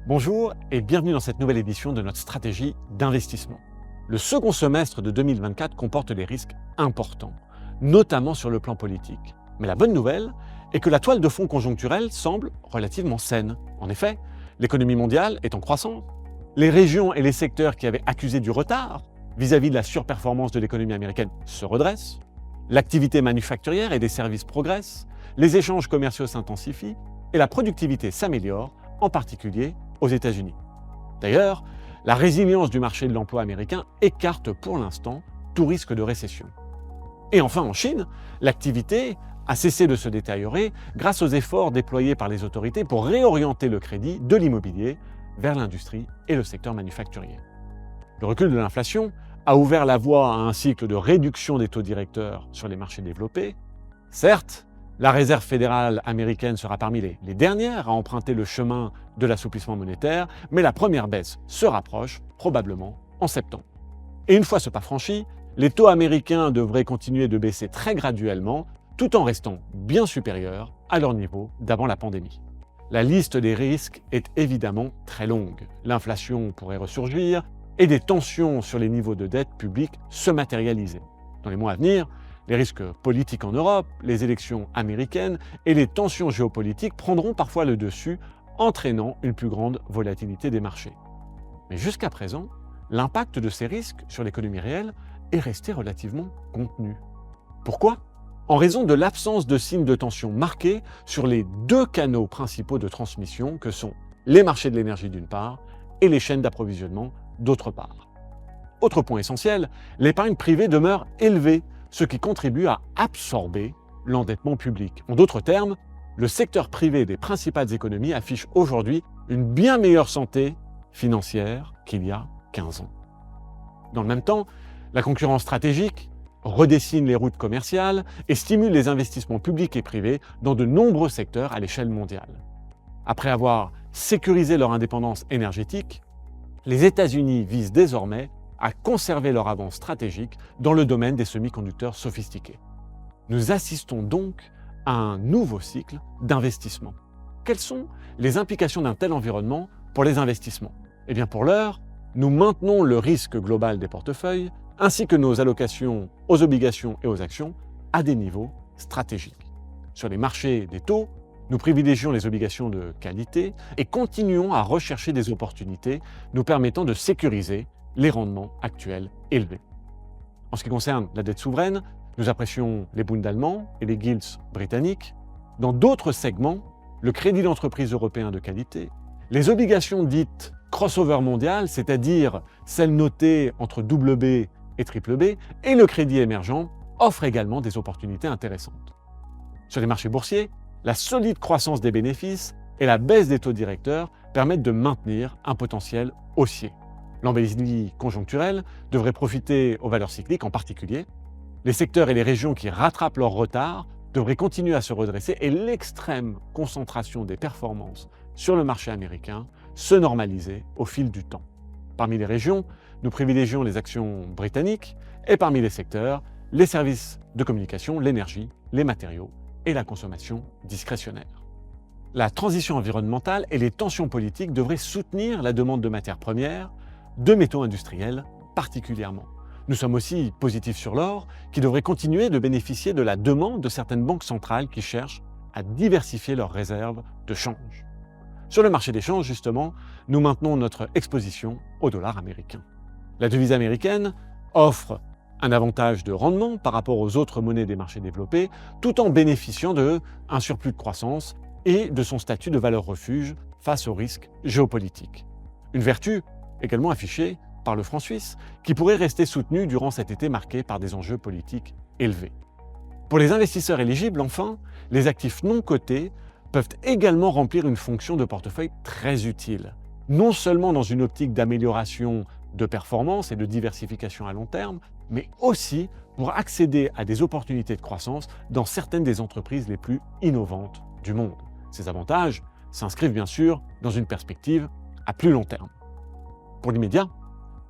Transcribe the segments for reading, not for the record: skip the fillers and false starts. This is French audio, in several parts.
Bonjour et bienvenue dans cette nouvelle édition de notre stratégie d'investissement. Le second semestre de 2024 comporte des risques importants, notamment sur le plan politique. Mais la bonne nouvelle est que la toile de fond conjoncturelle semble relativement saine. En effet, l'économie mondiale est en croissance. Les régions et les secteurs qui avaient accusé du retard vis-à-vis de la surperformance de l'économie américaine se redressent. L'activité manufacturière et des services progressent, les échanges commerciaux s'intensifient et la productivité s'améliore, en particulier aux États-Unis. D'ailleurs, la résilience du marché de l'emploi américain écarte pour l'instant tout risque de récession. Et enfin, en Chine, l'activité a cessé de se détériorer grâce aux efforts déployés par les autorités pour réorienter le crédit de l'immobilier vers l'industrie et le secteur manufacturier. Le recul de l'inflation a ouvert la voie à un cycle de réduction des taux directeurs sur les marchés développés. Certes, la Réserve fédérale américaine sera parmi les dernières à emprunter le chemin de l'assouplissement monétaire, mais la première baisse se rapproche probablement en septembre. Et une fois ce pas franchi, les taux américains devraient continuer de baisser très graduellement, tout en restant bien supérieurs à leur niveau d'avant la pandémie. La liste des risques est évidemment très longue. L'inflation pourrait ressurgir et des tensions sur les niveaux de dette publique se matérialiser. Dans les mois à venir, les risques politiques en Europe, les élections américaines et les tensions géopolitiques prendront parfois le dessus, entraînant une plus grande volatilité des marchés. Mais jusqu'à présent, l'impact de ces risques sur l'économie réelle est resté relativement contenu. Pourquoi ? En raison de l'absence de signes de tension marqués sur les deux canaux principaux de transmission que sont les marchés de l'énergie d'une part et les chaînes d'approvisionnement d'autre part. Autre point essentiel, l'épargne privée demeure élevée, ce qui contribue à absorber l'endettement public. En d'autres termes, le secteur privé des principales économies affiche aujourd'hui une bien meilleure santé financière qu'il y a 15 ans. Dans le même temps, la concurrence stratégique redessine les routes commerciales et stimule les investissements publics et privés dans de nombreux secteurs à l'échelle mondiale. Après avoir sécurisé leur indépendance énergétique, les États-Unis visent désormais à conserver leur avance stratégique dans le domaine des semi-conducteurs sophistiqués. Nous assistons donc à un nouveau cycle d'investissement. Quelles sont les implications d'un tel environnement pour les investissements ? Eh bien pour l'heure, nous maintenons le risque global des portefeuilles ainsi que nos allocations aux obligations et aux actions à des niveaux stratégiques. Sur les marchés des taux, nous privilégions les obligations de qualité et continuons à rechercher des opportunités nous permettant de sécuriser les rendements actuels élevés. En ce qui concerne la dette souveraine, nous apprécions les Bunds allemands et les Gilts britanniques. Dans d'autres segments, le crédit d'entreprise européen de qualité, les obligations dites crossover mondial, c'est-à-dire celles notées entre BB et BBB, et le crédit émergent offrent également des opportunités intéressantes. Sur les marchés boursiers, la solide croissance des bénéfices et la baisse des taux directeurs permettent de maintenir un potentiel haussier. L'embellie conjoncturelle devrait profiter aux valeurs cycliques en particulier. Les secteurs et les régions qui rattrapent leur retard devraient continuer à se redresser et l'extrême concentration des performances sur le marché américain se normaliser au fil du temps. Parmi les régions, nous privilégions les actions britanniques et parmi les secteurs, les services de communication, l'énergie, les matériaux et la consommation discrétionnaire. La transition environnementale et les tensions politiques devraient soutenir la demande de matières premières, de métaux industriels particulièrement. Nous sommes aussi positifs sur l'or, qui devrait continuer de bénéficier de la demande de certaines banques centrales qui cherchent à diversifier leurs réserves de change. Sur le marché des changes, justement, nous maintenons notre exposition au dollar américain. La devise américaine offre un avantage de rendement par rapport aux autres monnaies des marchés développés, tout en bénéficiant d'un surplus de croissance et de son statut de valeur refuge face aux risques géopolitiques. Une vertu également affichée par le franc suisse, qui pourrait rester soutenu durant cet été marqué par des enjeux politiques élevés. Pour les investisseurs éligibles, enfin, les actifs non cotés peuvent également remplir une fonction de portefeuille très utile, non seulement dans une optique d'amélioration de performance et de diversification à long terme, mais aussi pour accéder à des opportunités de croissance dans certaines des entreprises les plus innovantes du monde. Ces avantages s'inscrivent bien sûr dans une perspective à plus long terme. Pour l'immédiat,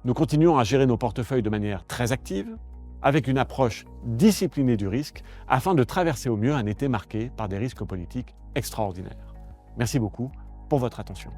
nous continuons à gérer nos portefeuilles de manière très active, avec une approche disciplinée du risque, afin de traverser au mieux un été marqué par des risques politiques extraordinaires. Merci beaucoup pour votre attention.